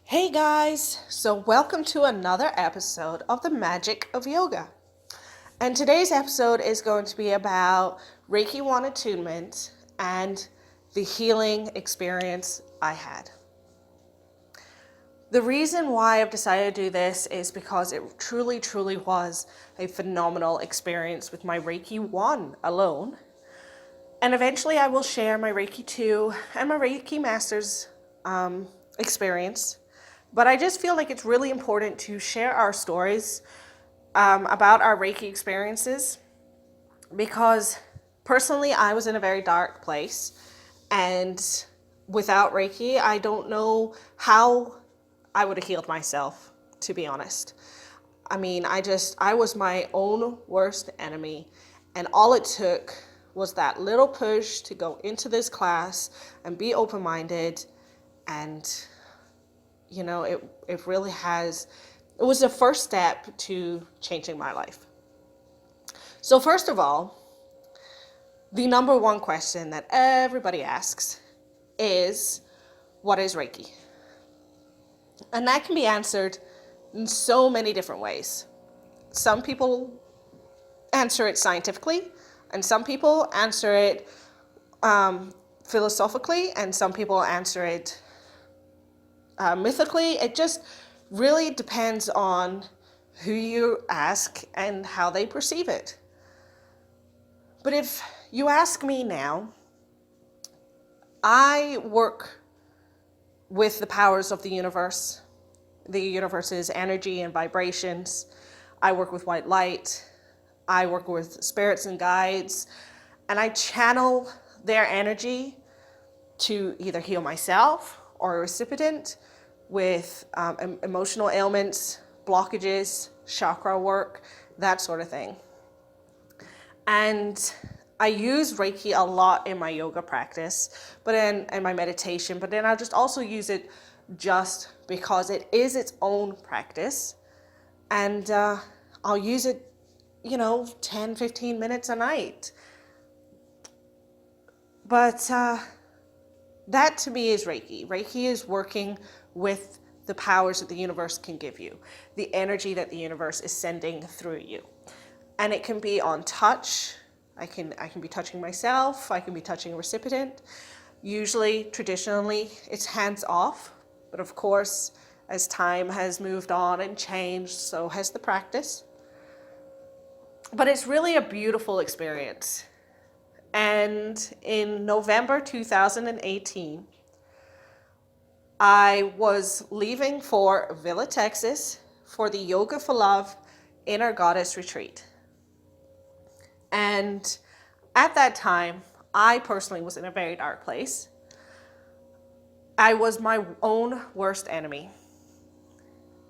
Hey guys, so welcome to another episode of the Magic of Yoga. And today's episode is going to be about Reiki 1 Attunement and the healing experience I had. The reason why I've decided to do this is because it truly was a phenomenal experience with my Reiki 1 alone. And eventually I will share my Reiki 2 and my Reiki Master's experience. But I just feel like it's really important to share our stories about our Reiki experiences because personally I was in a very dark place, and without Reiki I don't know how I would have healed myself, to be honest. I mean, I was my own worst enemy, and all it took was that little push to go into this class and be open-minded, and it really has, it was the first step to changing my life. So first of all, the number one question that everybody asks is, what is Reiki? And that can be answered in so many different ways. Some people answer it scientifically, and some people answer it philosophically, and some people answer it mythically. It just really depends on who you ask and how they perceive it. But if you ask me now, I work with the powers of the universe's energy and vibrations. I work with white light. I work with spirits and guides, and I channel their energy to either heal myself or a recipient with emotional ailments, blockages, chakra work, that sort of thing. And I use Reiki a lot in my yoga practice, but in my meditation, but then I just also use it just because it is its own practice. And I'll use it, 10, 15 minutes a night. But that to me is Reiki. Reiki is working with the powers that the universe can give you, the energy that the universe is sending through you. And it can be on touch. I can be touching myself. I can be touching a recipient. Usually, traditionally, it's hands off. But of course, as time has moved on and changed, so has the practice. But it's really a beautiful experience. And in November 2018, I was leaving for Villa, Texas for the Yoga for Love Inner Goddess Retreat. And at that time, I personally was in a very dark place. I was my own worst enemy.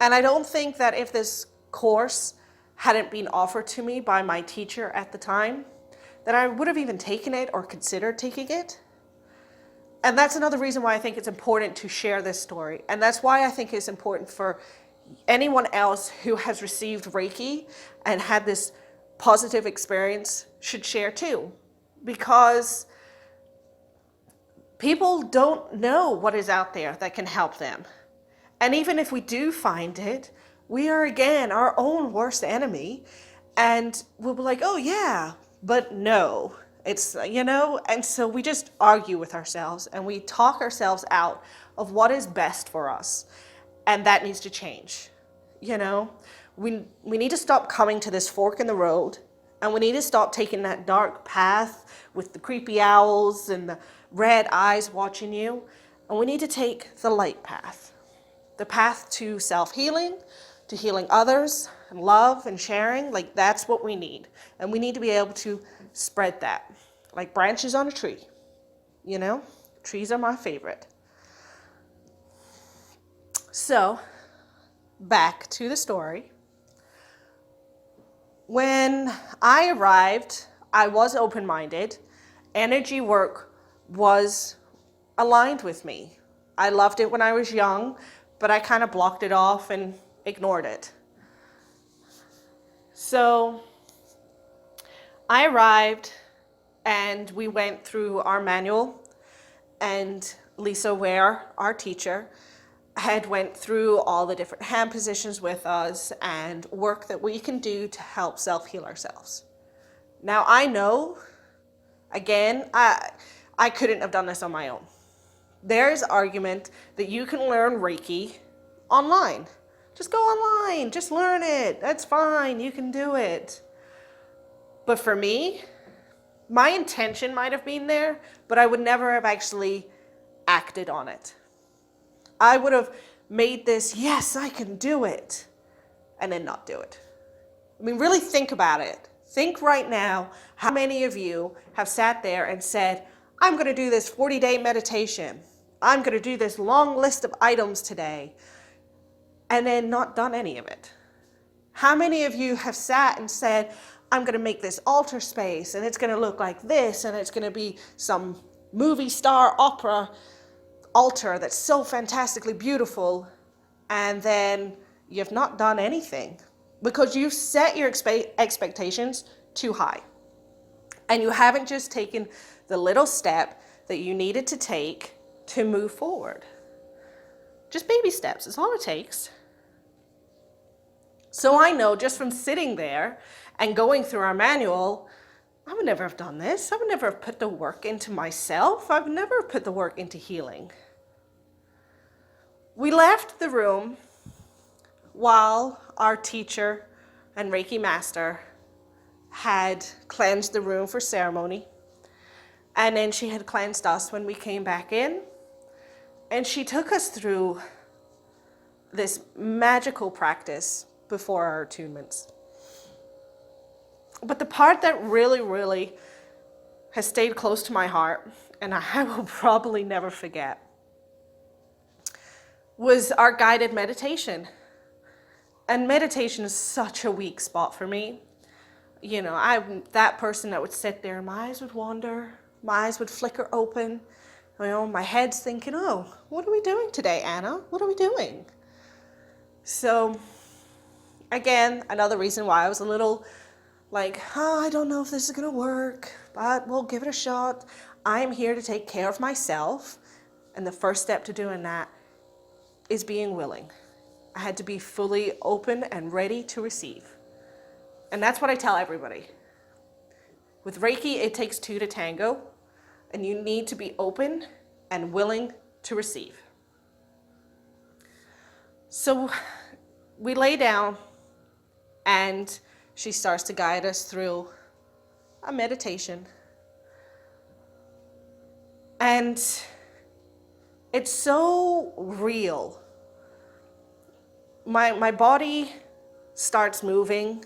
And I don't think that if this course hadn't been offered to me by my teacher at the time, that I would have even taken it or considered taking it. And that's another reason why I think it's important to share this story. And that's why I think it's important for anyone else who has received Reiki and had this positive experience should share too. Because people don't know what is out there that can help them. And even if we do find it, we are again our own worst enemy. And we'll be like, oh yeah, but no. It's, and so we just argue with ourselves and we talk ourselves out of what is best for us. And that needs to change. We need to stop coming to this fork in the road, and we need to stop taking that dark path with the creepy owls and the red eyes watching you. And we need to take the light path, the path to self-healing, to healing others, and love and sharing. Like, that's what we need. And we need to be able to spread that like branches on a tree. Trees are my favorite. So back to the story. When I arrived, I was open-minded. Energy work was aligned with me. I loved it when I was young, but I kind of blocked it off and ignored it. So I arrived and we went through our manual, and Lisa Ware, our teacher, had went through all the different hand positions with us and work that we can do to help self-heal ourselves. Now I know, again, I couldn't have done this on my own. There's argument that you can learn Reiki online. Just go online, just learn it. That's fine, you can do it. But for me, my intention might have been there, but I would never have actually acted on it. I would have made this, yes, I can do it, and then not do it. I mean, really think about it. Think right now, how many of you have sat there and said, I'm going to do this 40-day meditation. I'm going to do this long list of items today, and then not done any of it? How many of you have sat and said, I'm going to make this altar space, and it's going to look like this, and it's going to be some movie star opera altar that's so fantastically beautiful, and then you've not done anything because you've set your expectations too high, and you haven't just taken the little step that you needed to take to move forward. Just baby steps is all it takes. So I know just from sitting there and going through our manual, I would never have done this. I would never have put the work into myself. I would never have put the work into healing. We left the room while our teacher and Reiki master had cleansed the room for ceremony. And then she had cleansed us when we came back in. And she took us through this magical practice before our attunements. But the part that really, really has stayed close to my heart, and I will probably never forget, was our guided meditation. And meditation is such a weak spot for me. You know, I'm that person that would sit there, my eyes would wander, my eyes would flicker open. You know, my head's thinking, oh, what are we doing today, Anna? What are we doing? So, again, another reason why I was a little like, oh, I don't know if this is going to work, but we'll give it a shot. I'm here to take care of myself. And the first step to doing that is being willing. I had to be fully open and ready to receive. And that's what I tell everybody. With Reiki, it takes two to tango, and you need to be open and willing to receive. So we lay down, and she starts to guide us through a meditation. And it's so real. My body starts moving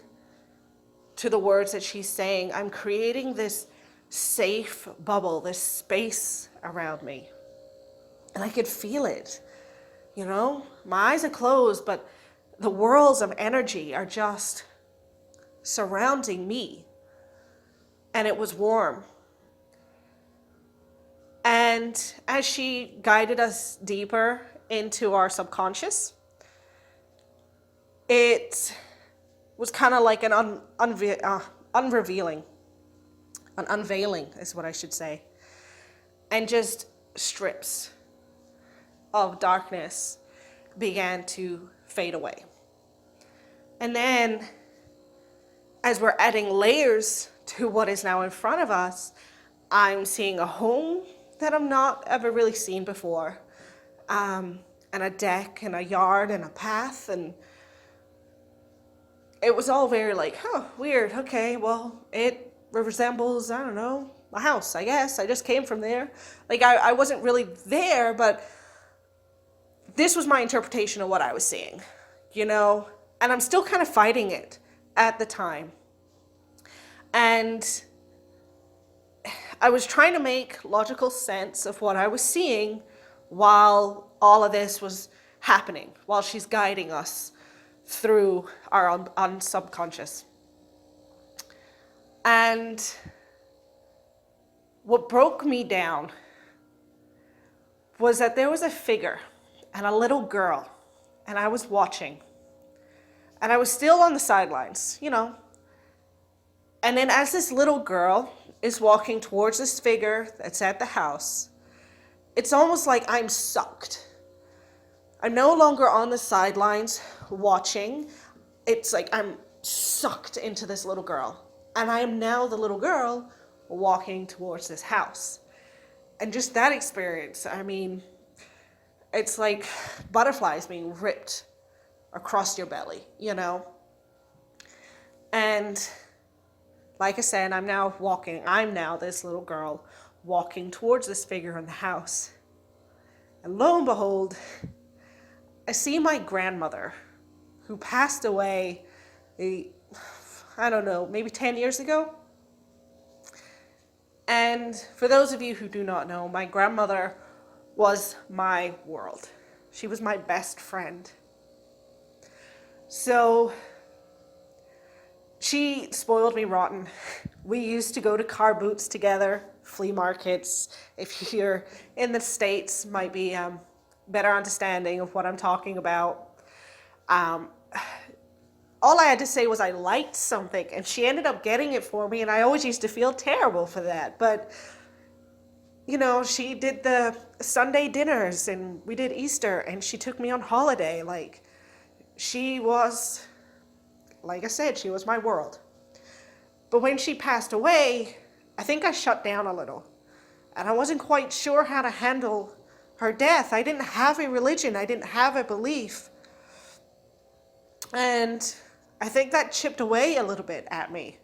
to the words that she's saying. I'm creating this safe bubble, this space around me. And I could feel it, you know? My eyes are closed, but the whirls of energy are just surrounding me. And it was warm. And as she guided us deeper into our subconscious, it was kind of like an unveiling is what I should say. And just strips of darkness began to fade away. And then, as we're adding layers to what is now in front of us, I'm seeing a home that I'm not ever really seen before, and a deck and a yard and a path, and it was all very like, huh, weird, okay, well, it resembles, I don't know, a house, I guess. I just came from there. Like, I wasn't really there, but this was my interpretation of what I was seeing, you know? And I'm still kind of fighting it at the time. And I was trying to make logical sense of what I was seeing while all of this was happening, while she's guiding us through our subconscious. And what broke me down was that there was a figure and a little girl, and I was watching. And I was still on the sidelines, you know. And then as this little girl is walking towards this figure that's at the house, it's almost like I'm sucked I'm no longer on the sidelines watching. It's like I'm sucked into this little girl. And I am now the little girl walking towards this house. And just that experience, I mean, it's like butterflies being ripped across your belly, you know? And like I said, I'm now this little girl walking towards this figure in the house. And lo and behold, I see my grandmother, who passed away, I don't know, maybe 10 years ago. And for those of you who do not know, my grandmother was my world. She was my best friend. So she spoiled me rotten. We used to go to car boots together, flea markets. If you're in the States, might be better understanding of what I'm talking about. All I had to say was I liked something, and she ended up getting it for me, and I always used to feel terrible for that. But, you know, she did the Sunday dinners, and we did Easter, and she took me on holiday. Like, she was, like I said, she was my world. But when she passed away, I think I shut down a little, and I wasn't quite sure how to handle her death. I didn't have a religion. I didn't have a belief. And I think that chipped away a little bit at me.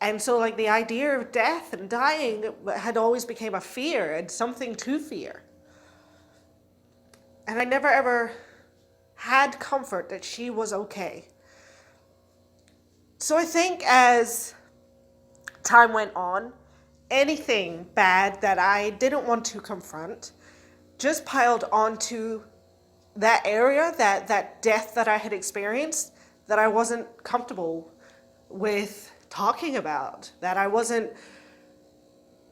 And so like the idea of death and dying had always become a fear and something to fear. And I never ever had comfort that she was okay. So I think as time went on, anything bad that I didn't want to confront just piled onto that area, that death that I had experienced, that I wasn't comfortable with talking about, that I wasn't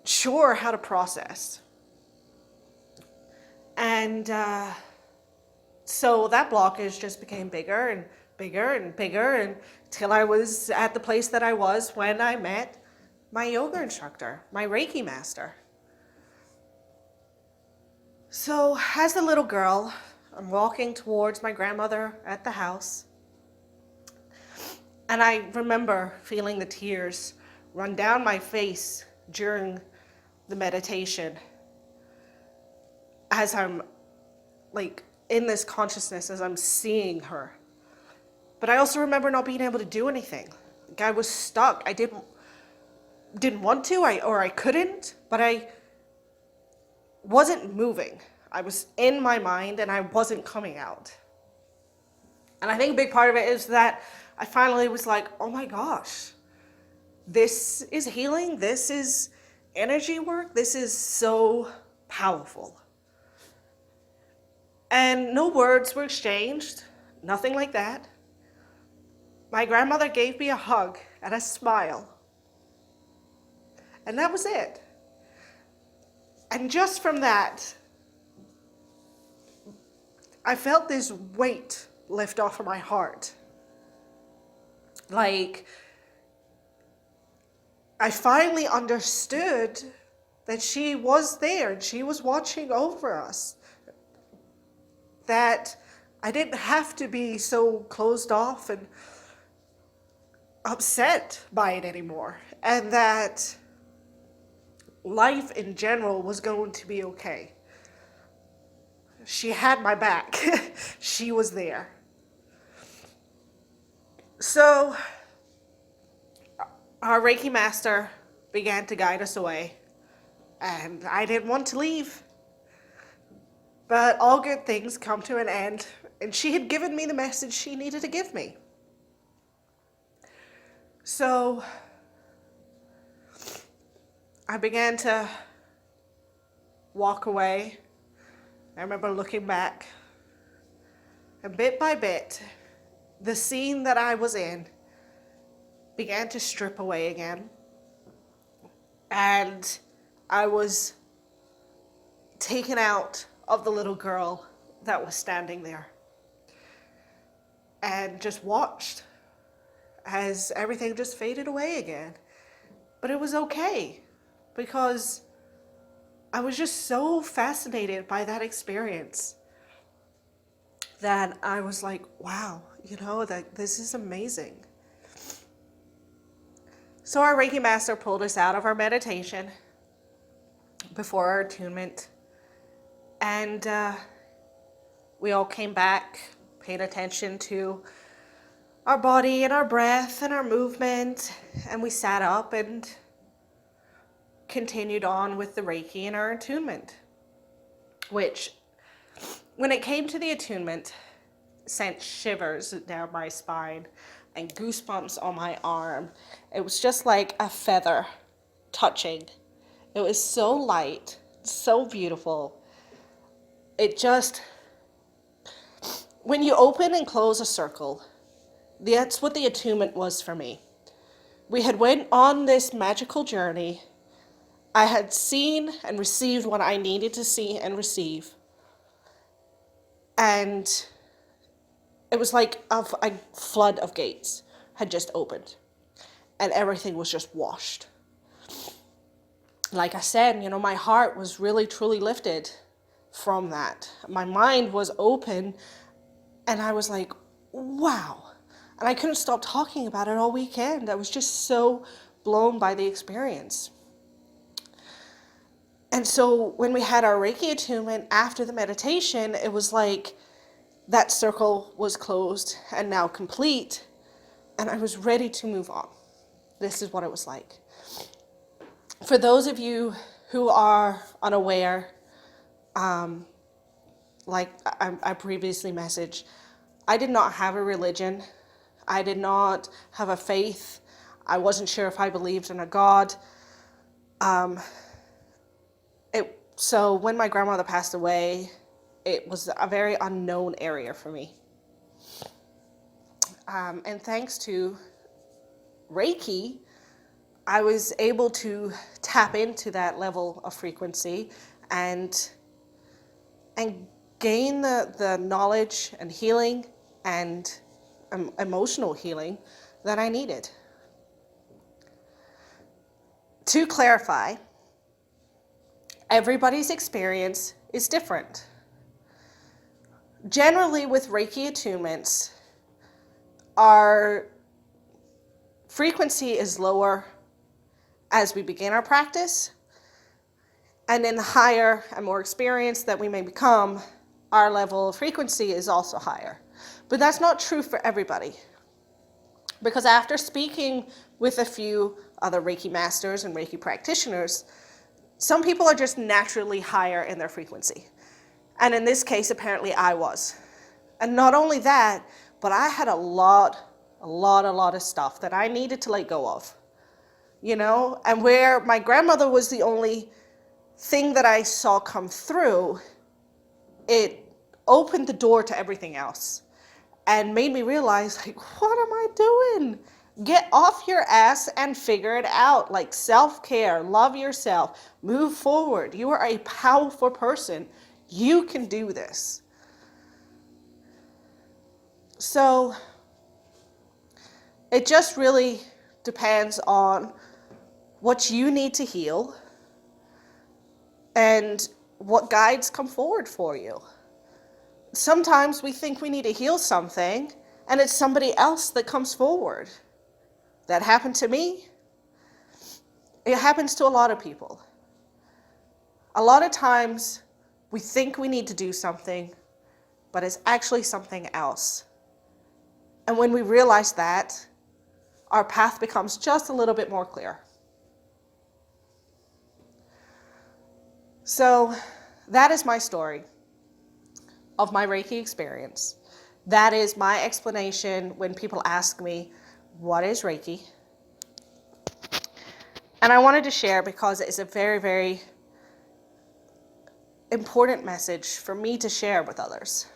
sure how to process. And so that blockage just became bigger and bigger and bigger until I was at the place that I was when I met my yoga instructor, my Reiki master. So as a little girl, I'm walking towards my grandmother at the house. And I remember feeling the tears run down my face during the meditation as I'm like in this consciousness, as I'm seeing her. But I also remember not being able to do anything. Like I was stuck. I didn't want to, or I couldn't, but I wasn't moving. I was in my mind and I wasn't coming out. And I think a big part of it is that I finally was like, oh my gosh, this is healing. This is energy work. This is so powerful. And no words were exchanged, nothing like that. My grandmother gave me a hug and a smile. And that was it. And just from that, I felt this weight lift off of my heart. Like, I finally understood that she was there and she was watching over us. That I didn't have to be so closed off and upset by it anymore. And that life in general was going to be okay. She had my back. She was there. So our Reiki master began to guide us away, and I didn't want to leave. But all good things come to an end, and she had given me the message she needed to give me. So I began to walk away. I remember looking back, and bit by bit, the scene that I was in began to strip away again. And I was taken out of the little girl that was standing there and just watched as everything just faded away again. But it was okay because I was just so fascinated by that experience. that I was like, wow, that this is amazing. So our Reiki master pulled us out of our meditation before our attunement, and we all came back, paid attention to our body and our breath and our movement, and we sat up and continued on with the Reiki and our attunement, which, when it came to the attunement, sent shivers down my spine and goosebumps on my arm. It was just like a feather touching. It was so light, so beautiful. It just, when you open and close a circle, that's what the attunement was for me. We had went on this magical journey. I had seen and received what I needed to see and receive. And it was like a flood of gates had just opened, and everything was just washed. Like I said, my heart was really, truly lifted from that. My mind was open, and I was like, wow. And I couldn't stop talking about it all weekend. I was just so blown by the experience. And so when we had our Reiki attunement after the meditation, it was like that circle was closed and now complete, and I was ready to move on. This is what it was like. For those of you who are unaware, like I previously messaged, I did not have a religion. I did not have a faith. I wasn't sure if I believed in a God. So when my grandmother passed away, it was a very unknown area for me. And thanks to Reiki, I was able to tap into that level of frequency and gain the knowledge and healing and emotional healing that I needed. To clarify, everybody's experience is different. Generally, with Reiki attunements, our frequency is lower as we begin our practice, and then the higher and more experienced that we may become, our level of frequency is also higher. But that's not true for everybody, because after speaking with a few other Reiki masters and Reiki practitioners, some people are just naturally higher in their frequency. And in this case, apparently I was. And not only that, but I had a lot of stuff that I needed to let go of, and where my grandmother was the only thing that I saw come through, it opened the door to everything else and made me realize, like, what am I doing? Get off your ass and figure it out. Like, self-care, love yourself, move forward. You are a powerful person. You can do this. So it just really depends on what you need to heal and what guides come forward for you. Sometimes we think we need to heal something, and it's somebody else that comes forward. That happened to me. It happens to a lot of people. A lot of times we think we need to do something, but it's actually something else. And when we realize that, our path becomes just a little bit more clear. So that is my story of my Reiki experience. That is my explanation when people ask me, what is Reiki? And I wanted to share because it's a very, very important message for me to share with others.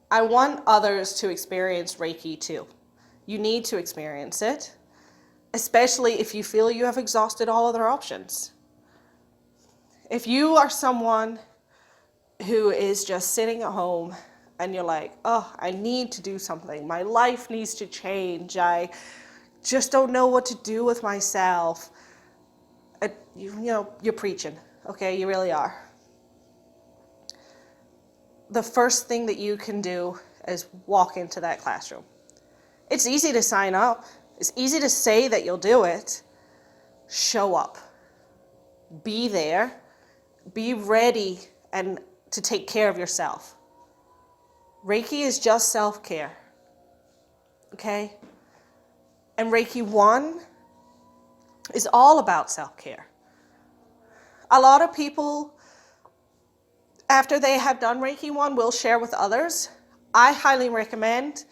I want others to experience Reiki too. You need to experience it, especially if you feel you have exhausted all other options. If you are someone who is just sitting at home and you're like, oh, I need to do something. My life needs to change. I just don't know what to do with myself. You're preaching, okay? You really are. the first thing that you can do is walk into that classroom. It's easy to sign up. It's easy to say that you'll do it. Show up. Be there. Be ready and to take care of yourself. Reiki is just self-care. Okay? And Reiki 1 is all about self-care. A lot of people, after they have done Reiki 1, will share with others. I highly recommend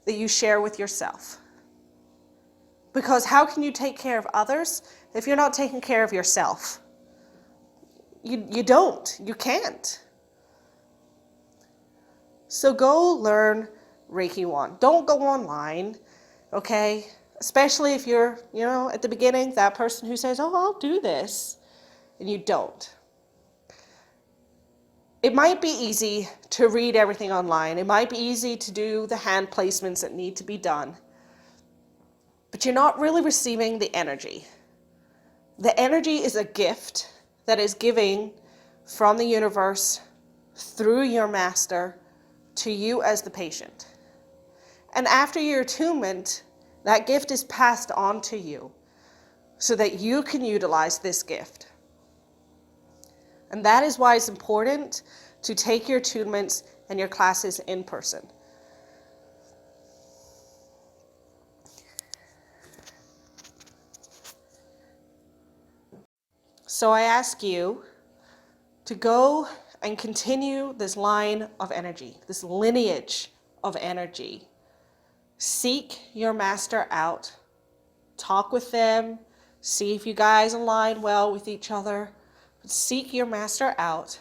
that you share with yourself. Because how can you take care of others if you're not taking care of yourself? You don't. You can't. So go learn Reiki 1. Don't go online, okay? Especially if you're, at the beginning, that person who says, oh, I'll do this, and you don't. It might be easy to read everything online. It might be easy to do the hand placements that need to be done. But you're not really receiving the energy. The energy is a gift that is giving from the universe through your master to you as the patient. And after your attunement, that gift is passed on to you so that you can utilize this gift. And that is why it's important to take your attunements and your classes in person. So I ask you to go and continue this line of energy, this lineage of energy. Seek your master out. Talk with them. See if you guys align well with each other. Seek your master out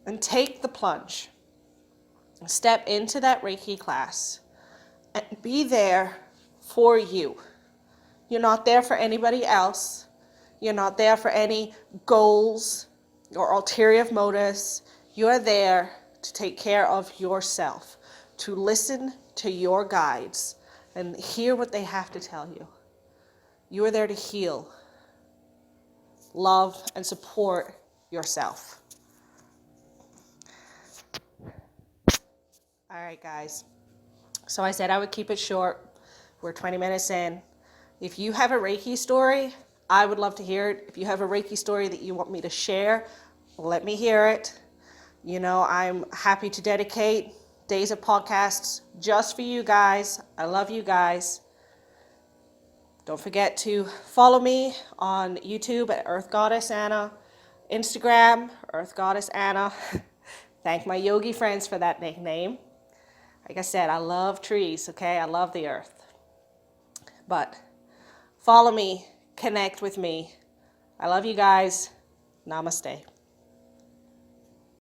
and take the plunge. Step into that Reiki class and be there for you. You're not there for anybody else. You're not there for any goals or ulterior motives. You're there to take care of yourself, to listen to your guides and hear what they have to tell you. You are there to heal, love, and support yourself. All right, guys. So I said I would keep it short. We're 20 minutes in. If you have a Reiki story, I would love to hear it. If you have a Reiki story that you want me to share, let me hear it. I'm happy to dedicate days of podcasts just for you guys. I love you guys. Don't forget to follow me on YouTube at Earth Goddess Anna, Instagram, Earth Goddess Anna. Thank my yogi friends for that nickname. Like I said, I love trees, okay? I love the earth. But follow me. Connect with me. I love you guys. Namaste.